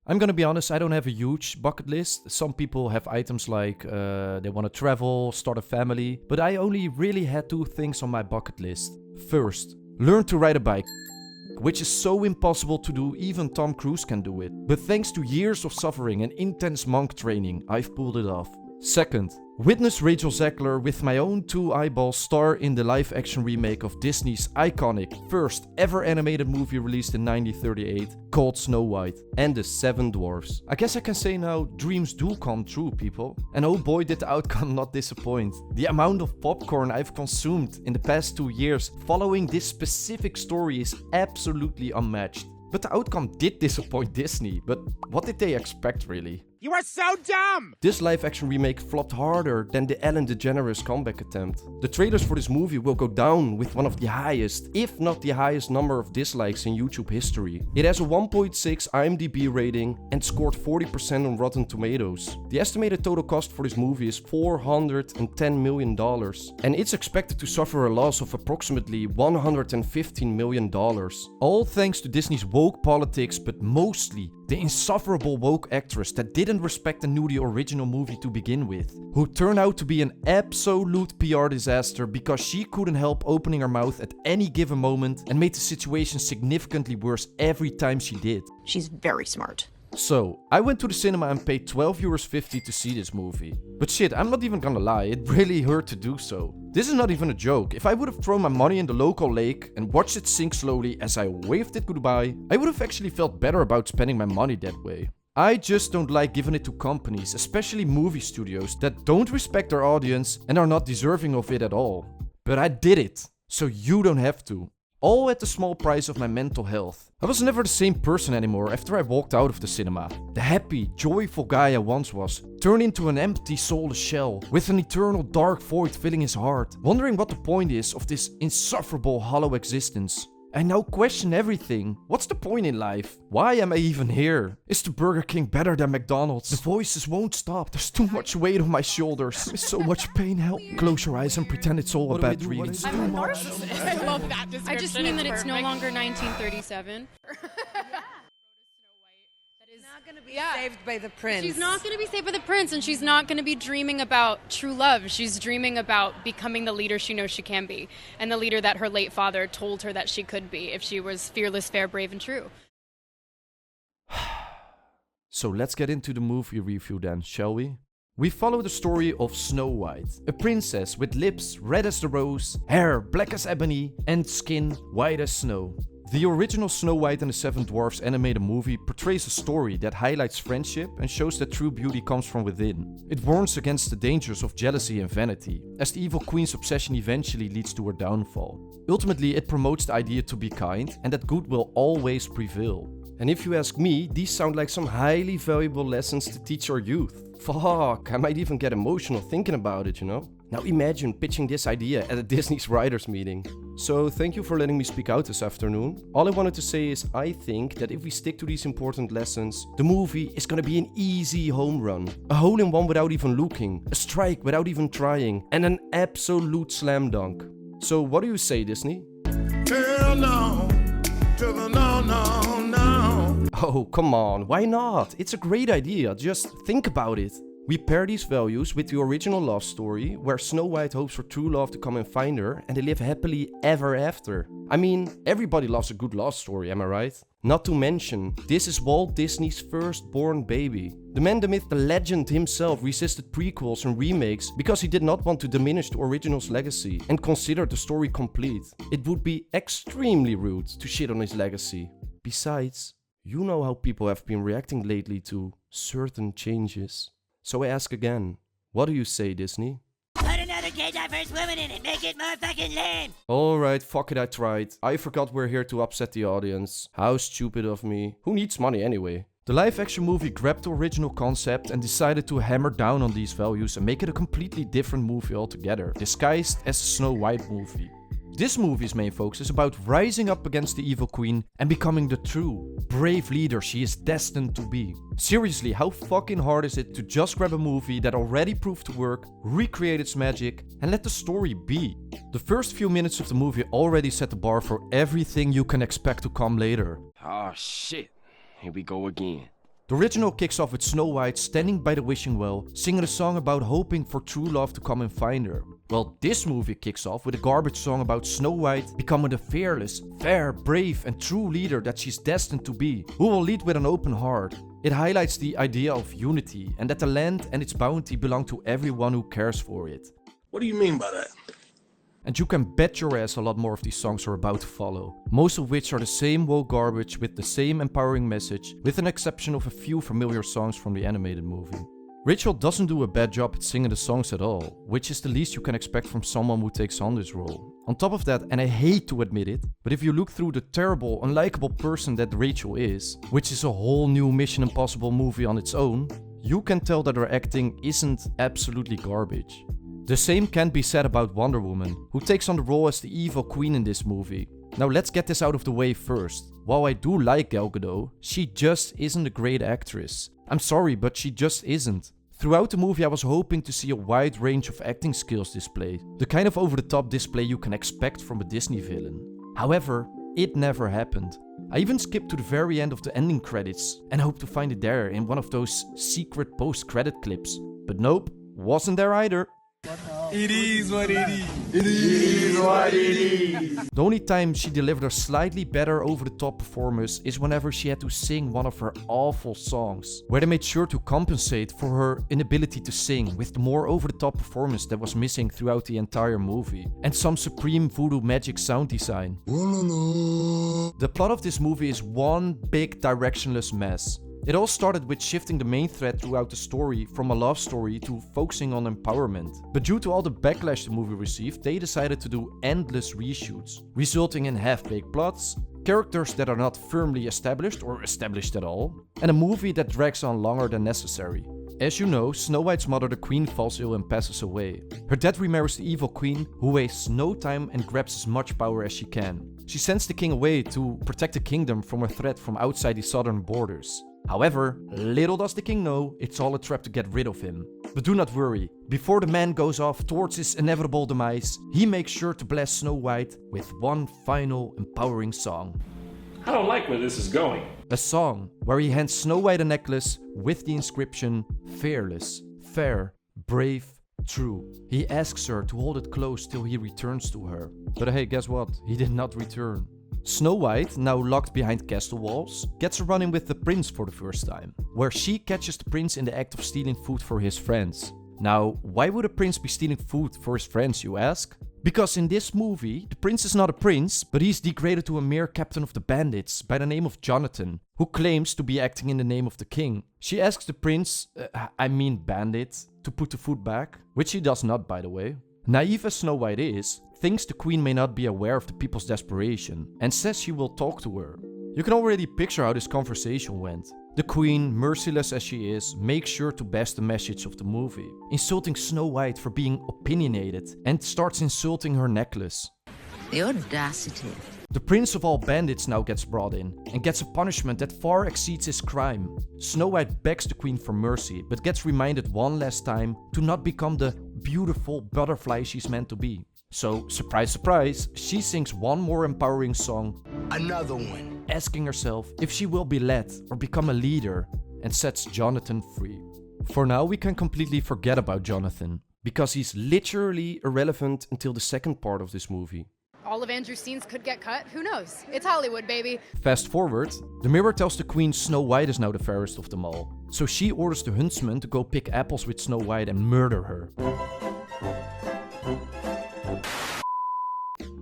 I'm gonna be honest, I don't have a huge bucket list. Some people have items like they want to travel, start a family, but I only really had 2 things on my bucket list. First, learn to ride a bike, which is so impossible to do, even Tom Cruise can do it. But thanks to years of suffering and intense monk training, I've pulled it off. Second, witness Rachel Zegler with my own 2 eyeballs star in the live-action remake of Disney's iconic first ever animated movie released in 1938 called Snow White and the 7 Dwarfs. I guess I can say now, dreams do come true, people. And oh boy, did the outcome not disappoint. The amount of popcorn I've consumed in the past 2 years following this specific story is absolutely unmatched. But the outcome did disappoint Disney, but what did they expect really? You are so dumb! This live-action remake flopped harder than the Ellen DeGeneres comeback attempt. The trailers for this movie will go down with one of the highest, if not the highest number of dislikes in YouTube history. It has a 1.6 IMDb rating and scored 40% on Rotten Tomatoes. The estimated total cost for this movie is $410 million, and it's expected to suffer a loss of approximately $115 million. All thanks to Disney's woke politics, but mostly the insufferable woke actress that didn't respect and knew the original movie to begin with, who turned out to be an absolute PR disaster because she couldn't help opening her mouth at any given moment and made the situation significantly worse every time she did. She's very smart. So, I went to the cinema and paid €12.50 to see this movie. But shit, I'm not even gonna lie, it really hurt to do so. This is not even a joke. If I would have thrown my money in the local lake and watched it sink slowly as I waved it goodbye, I would have actually felt better about spending my money that way. I just don't like giving it to companies, especially movie studios, that don't respect their audience and are not deserving of it at all. But I did it, so you don't have to. All at the small price of my mental health. I was never the same person anymore after I walked out of the cinema. The happy, joyful guy I once was turned into an empty, soulless shell with an eternal dark void filling his heart, wondering what the point is of this insufferable, hollow existence. I now question everything. What's the point in life? Why am I even here? Is the Burger King better than McDonald's? The voices won't stop. There's too much weight on my shoulders. There's so much pain. Help. Close your eyes and pretend it's all a bad dream. It's too much. I love that description. I just mean that it's no longer 1937. Not going to be saved by the prince. She's not going to be saved by the prince, and she's not going to be dreaming about true love. She's dreaming about becoming the leader she knows she can be, and the leader that her late father told her that she could be if she was fearless, fair, brave, and true. So let's get into the movie review then, shall we? We follow the story of Snow White, a princess with lips red as the rose, hair black as ebony, and skin white as snow. The original Snow White and the 7 Dwarfs animated movie portrays a story that highlights friendship and shows that true beauty comes from within. It warns against the dangers of jealousy and vanity, as the evil queen's obsession eventually leads to her downfall. Ultimately, it promotes the idea to be kind and that good will always prevail. And if you ask me, these sound like some highly valuable lessons to teach our youth. Fuck, I might even get emotional thinking about it, you know? Now imagine pitching this idea at a Disney's writers meeting. So thank you for letting me speak out this afternoon. All I wanted to say is I think that if we stick to these important lessons, the movie is gonna be an easy home run. A hole in one without even looking, a strike without even trying, and an absolute slam dunk. So what do you say, Disney? Hell no, to the no, no, no. Oh, come on, why not? It's a great idea, just think about it. We pair these values with the original love story, where Snow White hopes for true love to come and find her, and they live happily ever after. I mean, everybody loves a good love story, am I right? Not to mention, this is Walt Disney's firstborn baby. The man, the myth, the legend himself resisted prequels and remakes because he did not want to diminish the original's legacy and considered the story complete. It would be extremely rude to shit on his legacy. Besides, you know how people have been reacting lately to certain changes. So I ask again, what do you say, Disney? Put another gay-diverse woman in it, make it more fucking lame! Alright, fuck it, I tried. I forgot we're here to upset the audience. How stupid of me. Who needs money anyway? The live-action movie grabbed the original concept and decided to hammer down on these values and make it a completely different movie altogether, disguised as a Snow White movie. This movie's main focus is about rising up against the evil queen and becoming the true, brave leader she is destined to be. Seriously, how fucking hard is it to just grab a movie that already proved to work, recreate its magic, and let the story be? The first few minutes of the movie already set the bar for everything you can expect to come later. Oh shit, here we go again. The original kicks off with Snow White standing by the wishing well, singing a song about hoping for true love to come and find her. Well, this movie kicks off with a garbage song about Snow White becoming the fearless, fair, brave and true leader that she's destined to be, who will lead with an open heart. It highlights the idea of unity and that the land and its bounty belong to everyone who cares for it. What do you mean by that? And you can bet your ass a lot more of these songs are about to follow, most of which are the same woke garbage with the same empowering message, with an exception of a few familiar songs from the animated movie. Rachel doesn't do a bad job at singing the songs at all, which is the least you can expect from someone who takes on this role. On top of that, and I hate to admit it, but if you look through the terrible, unlikable person that Rachel is, which is a whole new Mission Impossible movie on its own, you can tell that her acting isn't absolutely garbage. The same can't be said about Wonder Woman, who takes on the role as the evil queen in this movie. Now let's get this out of the way first. While I do like Gal Gadot, she just isn't a great actress. I'm sorry, but she just isn't. Throughout the movie I was hoping to see a wide range of acting skills displayed, the kind of over-the-top display you can expect from a Disney villain. However, it never happened. I even skipped to the very end of the ending credits and hoped to find it there in one of those secret post-credit clips. But nope, wasn't there either. It is what it is. It is what it is. The only time she delivered a slightly better over-the-top performance is whenever she had to sing one of her awful songs, where they made sure to compensate for her inability to sing with the more over-the-top performance that was missing throughout the entire movie, and some supreme voodoo magic sound design. The plot of this movie is one big directionless mess. It all started with shifting the main thread throughout the story from a love story to focusing on empowerment. But due to all the backlash the movie received, they decided to do endless reshoots, resulting in half-baked plots, characters that are not firmly established or established at all, and a movie that drags on longer than necessary. As you know, Snow White's mother, the queen, falls ill and passes away. Her dad remarries the evil queen, who wastes no time and grabs as much power as she can. She sends the king away to protect the kingdom from a threat from outside the southern borders. However, little does the king know, it's all a trap to get rid of him. But do not worry, before the man goes off towards his inevitable demise, he makes sure to bless Snow White with one final empowering song. I don't like where this is going. A song where he hands Snow White a necklace with the inscription fearless, fair, brave, true. He asks her to hold it close till he returns to her. But hey, guess what? He did not return. Snow White, now locked behind castle walls, gets a run-in with the prince for the first time, where she catches the prince in the act of stealing food for his friends. Now, why would a prince be stealing food for his friends, you ask? Because in this movie, the prince is not a prince, but he's degraded to a mere captain of the bandits by the name of Jonathan, who claims to be acting in the name of the king. She asks the prince, bandit, to put the food back, which he does not, by the way. Naive as Snow White is, thinks the queen may not be aware of the people's desperation, and says she will talk to her. You can already picture how this conversation went. The queen, merciless as she is, makes sure to bash the message of the movie, insulting Snow White for being opinionated, and starts insulting her necklace. The audacity. The prince of all bandits now gets brought in, and gets a punishment that far exceeds his crime. Snow White begs the queen for mercy, but gets reminded one last time to not become the beautiful butterfly she's meant to be. So, surprise surprise, she sings one more empowering song, Another one. asking herself if she will be led or become a leader, and sets Jonathan free. For now we can completely forget about Jonathan, because he's literally irrelevant until the second part of this movie. All of Andrew's scenes could get cut. Who knows? It's Hollywood, baby. Fast forward, the mirror tells the queen Snow White is now the fairest of them all. So she orders the huntsman to go pick apples with Snow White and murder her.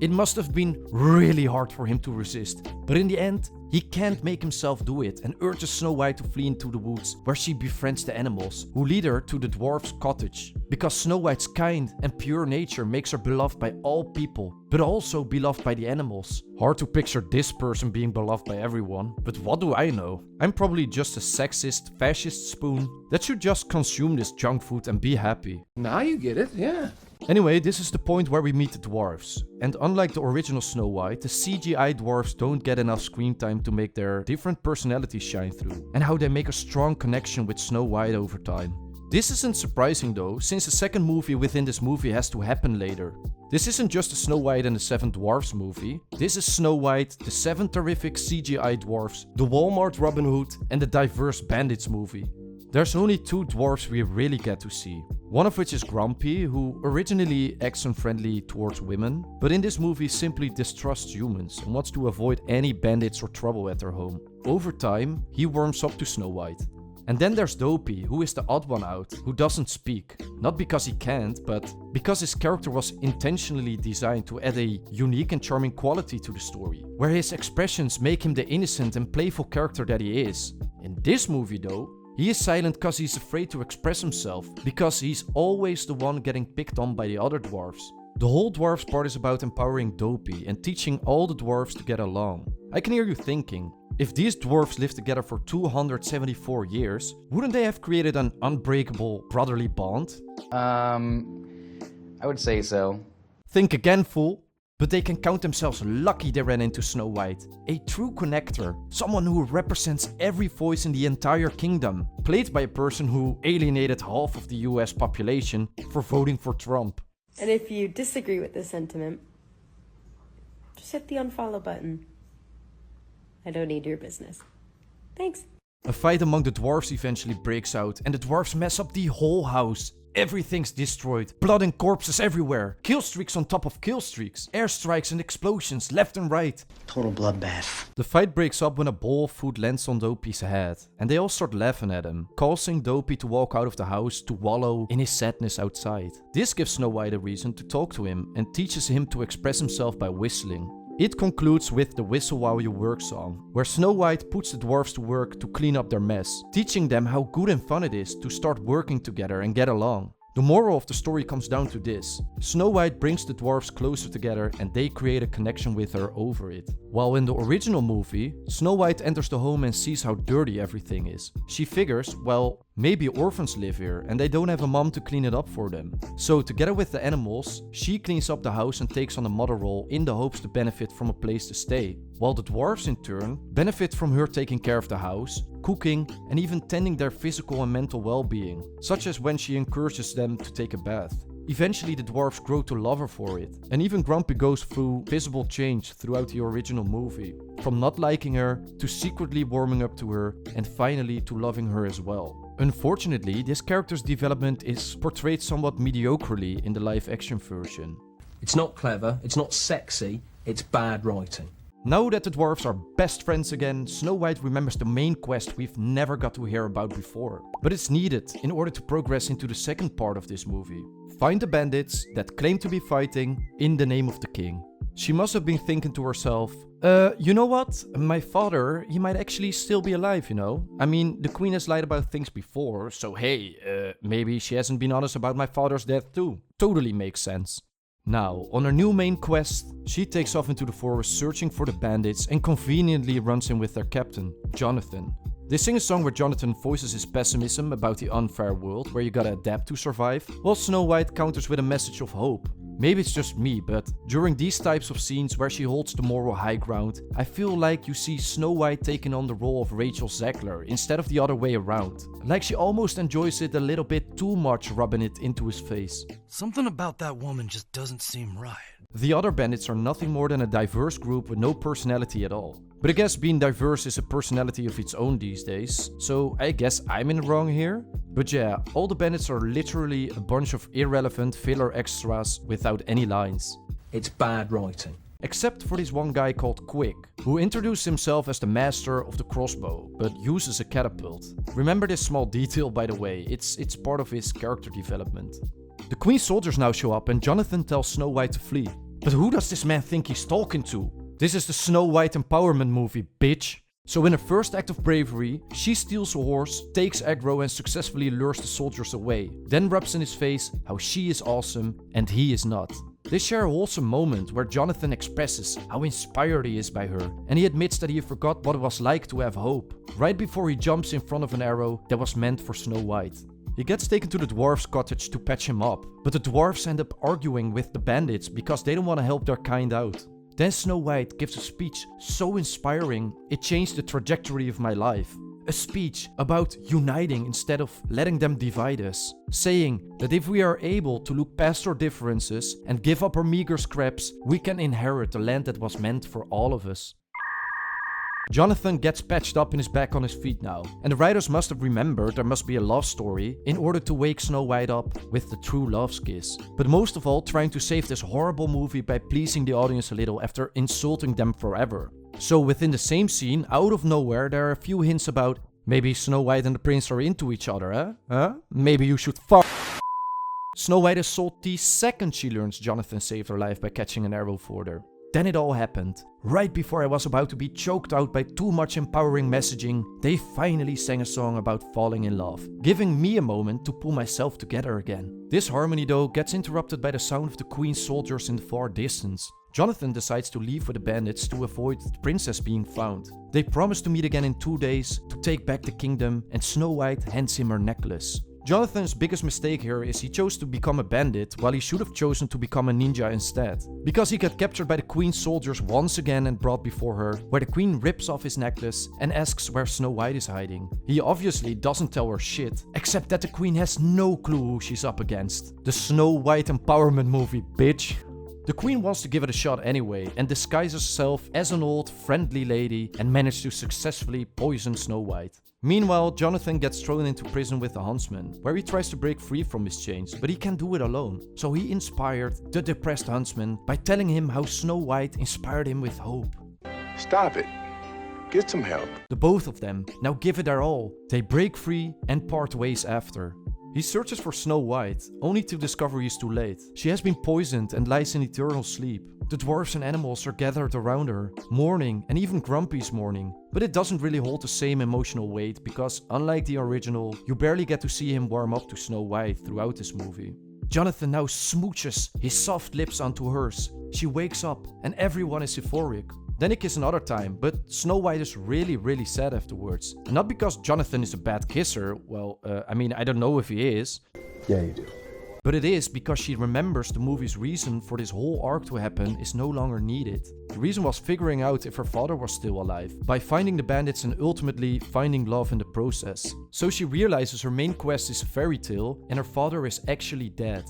It must have been really hard for him to resist, but in the end, he can't make himself do it and urges Snow White to flee into the woods, where she befriends the animals, who lead her to the dwarf's cottage. Because Snow White's kind and pure nature makes her beloved by all people, but also beloved by the animals. Hard to picture this person being beloved by everyone, but what do I know? I'm probably just a sexist, fascist spoon that should just consume this junk food and be happy. Now you get it, yeah. Anyway, this is the point where we meet the dwarves. And unlike the original Snow White, the CGI dwarves don't get enough screen time to make their different personalities shine through, and how they make a strong connection with Snow White over time. This isn't surprising though, since the second movie within this movie has to happen later. This isn't just a Snow White and the Seven Dwarfs movie. This is Snow White, the 7 terrific CGI dwarfs, the Walmart Robin Hood, and the Diverse Bandits movie. There's only 2 dwarfs we really get to see. One of which is Grumpy, who originally acts unfriendly towards women, but in this movie simply distrusts humans and wants to avoid any bandits or trouble at their home. Over time, he warms up to Snow White. And then there's Dopey, who is the odd one out, who doesn't speak. Not because he can't, but because his character was intentionally designed to add a unique and charming quality to the story, where his expressions make him the innocent and playful character that he is. In this movie though, he is silent because he's afraid to express himself, because he's always the one getting picked on by the other dwarfs. The whole dwarfs part is about empowering Dopey and teaching all the dwarfs to get along. I can hear you thinking, if these dwarfs lived together for 274 years, wouldn't they have created an unbreakable brotherly bond? I would say so. Think again, fool. But they can count themselves lucky they ran into Snow White. A true connector, someone who represents every voice in the entire kingdom, played by a person who alienated half of the US population for voting for Trump. And if you disagree with this sentiment, just hit the unfollow button. I don't need your business. Thanks. A fight among the dwarfs eventually breaks out and the dwarfs mess up the whole house. Everything's destroyed, blood and corpses everywhere, kill streaks on top of kill streaks, airstrikes and explosions left and right. Total bloodbath. The fight breaks up when a bowl of food lands on Dopey's head, and they all start laughing at him, causing Dopey to walk out of the house to wallow in his sadness outside. This gives Snow White a reason to talk to him and teaches him to express himself by whistling. It concludes with the Whistle While You Work song, where Snow White puts the dwarfs to work to clean up their mess, teaching them how good and fun it is to start working together and get along. The moral of the story comes down to this: Snow White brings the dwarfs closer together and they create a connection with her over it. While in the original movie, Snow White enters the home and sees how dirty everything is. She figures, well, maybe orphans live here and they don't have a mom to clean it up for them. So together with the animals, she cleans up the house and takes on a mother role in the hopes to benefit from a place to stay. While the dwarfs in turn benefit from her taking care of the house, cooking and even tending their physical and mental well-being, such as when she encourages them to take a bath. Eventually the dwarfs grow to love her for it, and even Grumpy goes through visible change throughout the original movie, from not liking her to secretly warming up to her and finally to loving her as well. Unfortunately, this character's development is portrayed somewhat mediocrely in the live-action version. It's not clever, it's not sexy, it's bad writing. Now that the dwarfs are best friends again, Snow White remembers the main quest we've never got to hear about before. But it's needed in order to progress into the second part of this movie. Find the bandits that claim to be fighting in the name of the king. She must have been thinking to herself, you know what? My father, he might actually still be alive, you know? I mean, the queen has lied about things before, so hey, maybe she hasn't been honest about my father's death too. Totally makes sense. Now, on her new main quest, she takes off into the forest searching for the bandits and conveniently runs in with their captain, Jonathan. They sing a song where Jonathan voices his pessimism about the unfair world where you gotta adapt to survive, while Snow White counters with a message of hope. Maybe it's just me, but during these types of scenes where she holds the moral high ground, I feel like you see Snow White taking on the role of Rachel Zegler instead of the other way around. Like she almost enjoys it a little bit too much, rubbing it into his face. Something about that woman just doesn't seem right. The other bandits are nothing more than a diverse group with no personality at all. But I guess being diverse is a personality of its own these days, so I guess I'm in the wrong here. But yeah, all the bandits are literally a bunch of irrelevant filler extras without any lines. It's bad writing. Except for this one guy called Quick, who introduced himself as the master of the crossbow, but uses a catapult. Remember this small detail, by the way, it's part of his character development. The Queen's soldiers now show up and Jonathan tells Snow White to flee. But who does this man think he's talking to? This is the Snow White empowerment movie, bitch. So in her first act of bravery, she steals a horse, takes aggro and successfully lures the soldiers away. Then rubs in his face how she is awesome and he is not. They share a wholesome moment where Jonathan expresses how inspired he is by her, and he admits that he forgot what it was like to have hope, right before he jumps in front of an arrow that was meant for Snow White. He gets taken to the dwarf's cottage to patch him up, but the dwarfs end up arguing with the bandits because they don't want to help their kind out. Then Snow White gives a speech so inspiring, it changed the trajectory of my life. a speech about uniting instead of letting them divide us, saying that if we are able to look past our differences and give up our meager scraps, we can inherit the land that was meant for all of us. Jonathan gets patched up and is back on his feet now, and the writers must have remembered there must be a love story in order to wake Snow White up with the true love's kiss. But most of all, trying to save this horrible movie by pleasing the audience a little after insulting them forever. So within the same scene, out of nowhere, there are a few hints about maybe Snow White and the prince are into each other, huh? Maybe you should fuck. Snow White is salty second she learns Jonathan saved her life by catching an arrow for her. Then it all happened. Right before I was about to be choked out by too much empowering messaging, they finally sang a song about falling in love, giving me a moment to pull myself together again. This harmony though gets interrupted by the sound of the Queen's soldiers in the far distance. Jonathan decides to leave with the bandits to avoid the princess being found. They promise to meet again in 2 days to take back the kingdom, and Snow White hands him her necklace. Jonathan's biggest mistake here is he chose to become a bandit while he should have chosen to become a ninja instead. Because he got captured by the Queen's soldiers once again and brought before her, where the Queen rips off his necklace and asks where Snow White is hiding. He obviously doesn't tell her shit, except that the Queen has no clue who she's up against. The Snow White empowerment movie, bitch. The Queen wants to give it a shot anyway and disguises herself as an old friendly lady and manages to successfully poison Snow White. Meanwhile, Jonathan gets thrown into prison with the huntsman, where he tries to break free from his chains, but he can't do it alone. So he inspired the depressed huntsman by telling him how Snow White inspired him with hope. Stop it. Get some help. The both of them now give it their all. They break free and part ways after. He searches for Snow White, only to discover he's too late. She has been poisoned and lies in eternal sleep. The dwarves and animals are gathered around her, mourning, and even Grumpy's mourning. But it doesn't really hold the same emotional weight because, unlike the original, you barely get to see him warm up to Snow White throughout this movie. Jonathan now smooches his soft lips onto hers. She wakes up and everyone is euphoric. Then they kiss another time, but Snow White is really sad afterwards. And not because Jonathan is a bad kisser, well, I don't know if he is. Yeah, you do. But it is because she remembers the movie's reason for this whole arc to happen is no longer needed. The reason was figuring out if her father was still alive, by finding the bandits and ultimately finding love in the process. So she realizes her main quest is a fairy tale and her father is actually dead.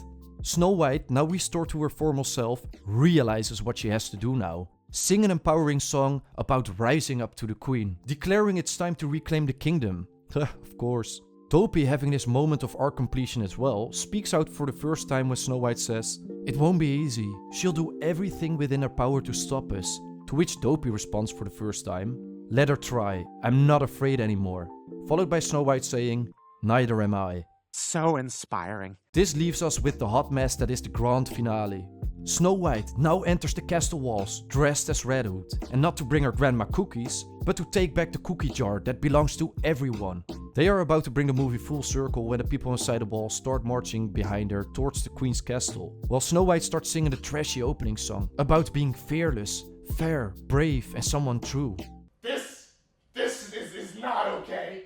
Snow White, now restored to her former self, realizes what she has to do now. Sing an empowering song about rising up to the Queen, declaring it's time to reclaim the kingdom. Of course. Dopey, having this moment of arc completion as well, speaks out for the first time when Snow White says, "It won't be easy. She'll do everything within her power to stop us." To which Dopey responds for the first time, "Let her try. I'm not afraid anymore." Followed by Snow White saying, "Neither am I." So inspiring. This leaves us with the hot mess that is the grand finale. Snow White now enters the castle walls dressed as Red Hood, and not to bring her grandma cookies, but to take back the cookie jar that belongs to everyone. They are about to bring the movie full circle when the people inside the walls start marching behind her towards the Queen's castle, while Snow White starts singing the trashy opening song about being fearless, fair, brave, and someone true. This is not okay.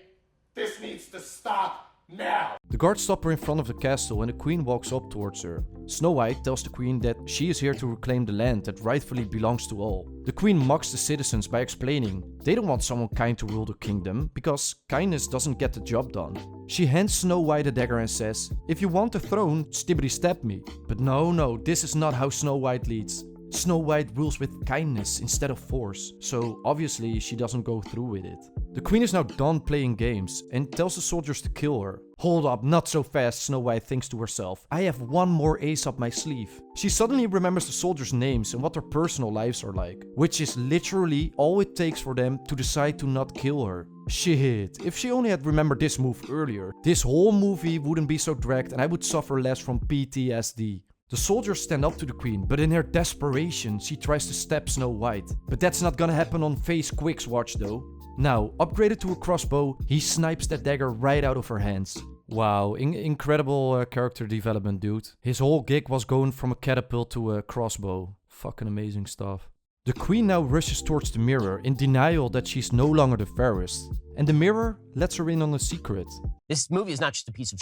This needs to stop now. The guards stop her in front of the castle and the Queen walks up towards her. Snow White tells the Queen that she is here to reclaim the land that rightfully belongs to all. The Queen mocks the citizens by explaining they don't want someone kind to rule the kingdom because kindness doesn't get the job done. She hands Snow White a dagger and says, "If you want the throne, stibbity stab me." But no, this is not how Snow White leads. Snow White rules with kindness instead of force, so obviously she doesn't go through with it. The Queen is now done playing games and tells the soldiers to kill her. "Hold up, not so fast," Snow White thinks to herself. "I have one more ace up my sleeve." She suddenly remembers the soldiers' names and what their personal lives are like, which is literally all it takes for them to decide to not kill her. Shit, if she only had remembered this move earlier, this whole movie wouldn't be so dragged and I would suffer less from PTSD. The soldiers stand up to the Queen, but in her desperation, she tries to stab Snow White. But that's not gonna happen on Face Quick's watch though. Now, upgraded to a crossbow, he snipes that dagger right out of her hands. Wow, incredible character development, dude. His whole gig was going from a catapult to a crossbow. Fucking amazing stuff. The Queen now rushes towards the mirror in denial that she's no longer the fairest. And the mirror lets her in on a secret. This movie is not just a piece of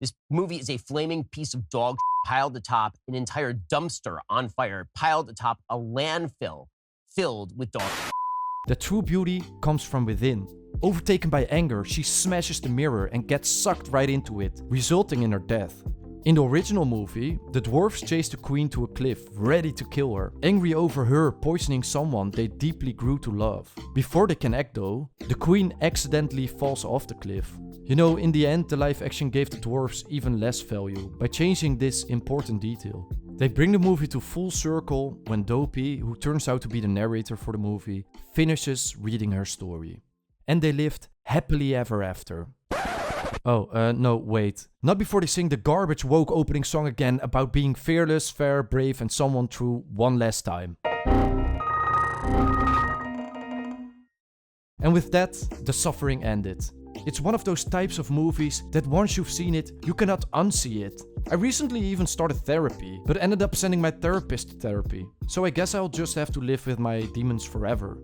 This movie is a flaming piece of dog piled atop an entire dumpster on fire, piled atop a landfill filled with dog. The true beauty comes from within. Overtaken by anger, she smashes the mirror and gets sucked right into it, resulting in her death. In the original movie, the dwarves chase the queen to a cliff, ready to kill her, angry over her poisoning someone they deeply grew to love. Before they can act though, the queen accidentally falls off the cliff. You know, in the end, the live action gave the dwarves even less value by changing this important detail. They bring the movie to full circle when Dopey, who turns out to be the narrator for the movie, finishes reading her story. And they lived happily ever after. Oh, no, wait. Not before they sing the garbage woke opening song again about being fearless, fair, brave and someone true one last time. And with that, the suffering ended. It's one of those types of movies that once you've seen it, you cannot unsee it. I recently even started therapy, but ended up sending my therapist to therapy. So I guess I'll just have to live with my demons forever.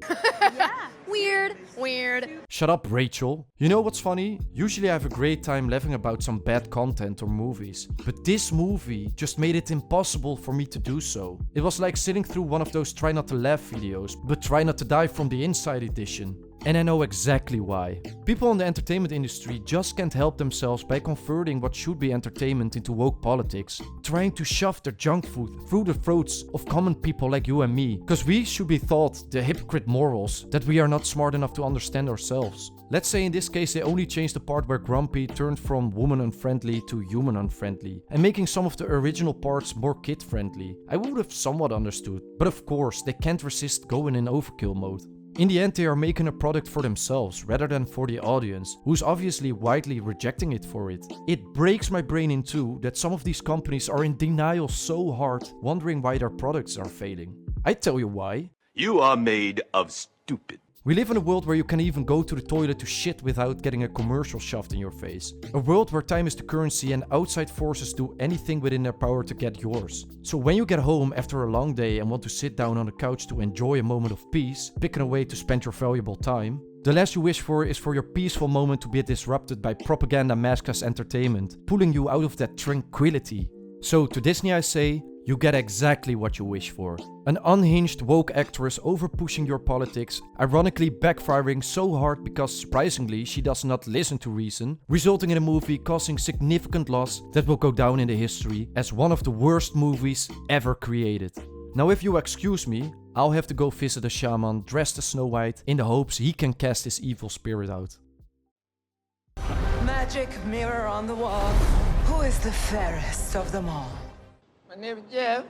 Weird. Shut up, Rachel. You know what's funny? Usually I have a great time laughing about some bad content or movies, but this movie just made it impossible for me to do so. It was like sitting through one of those try not to laugh videos, but try not to die from the inside edition. And I know exactly why. People in the entertainment industry just can't help themselves by converting what should be entertainment into woke politics, trying to shove their junk food through the throats of common people like you and me, because we should be taught the hypocrite morals that we are not smart enough to understand ourselves. Let's say in this case they only changed the part where Grumpy turned from woman unfriendly to human unfriendly, and making some of the original parts more kid friendly. I would have somewhat understood, but of course they can't resist going in overkill mode. In the end, they are making a product for themselves rather than for the audience, who's obviously widely rejecting it for it. It breaks my brain in two that some of these companies are in denial so hard, wondering why their products are failing. I tell you why. You are made of stupid. We live in a world where you can even go to the toilet to shit without getting a commercial shoved in your face. A world where time is the currency and outside forces do anything within their power to get yours. So when you get home after a long day and want to sit down on the couch to enjoy a moment of peace, picking a way to spend your valuable time, the last you wish for is for your peaceful moment to be disrupted by propaganda masked as entertainment, pulling you out of that tranquility. So to Disney I say, you get exactly what you wish for. An unhinged woke actress over-pushing your politics, ironically backfiring so hard because surprisingly she does not listen to reason, resulting in a movie causing significant loss that will go down in the history as one of the worst movies ever created. Now if you excuse me, I'll have to go visit a shaman dressed as Snow White in the hopes he can cast his evil spirit out. Magic mirror on the wall. Who is the fairest of them all? My name is Jeff.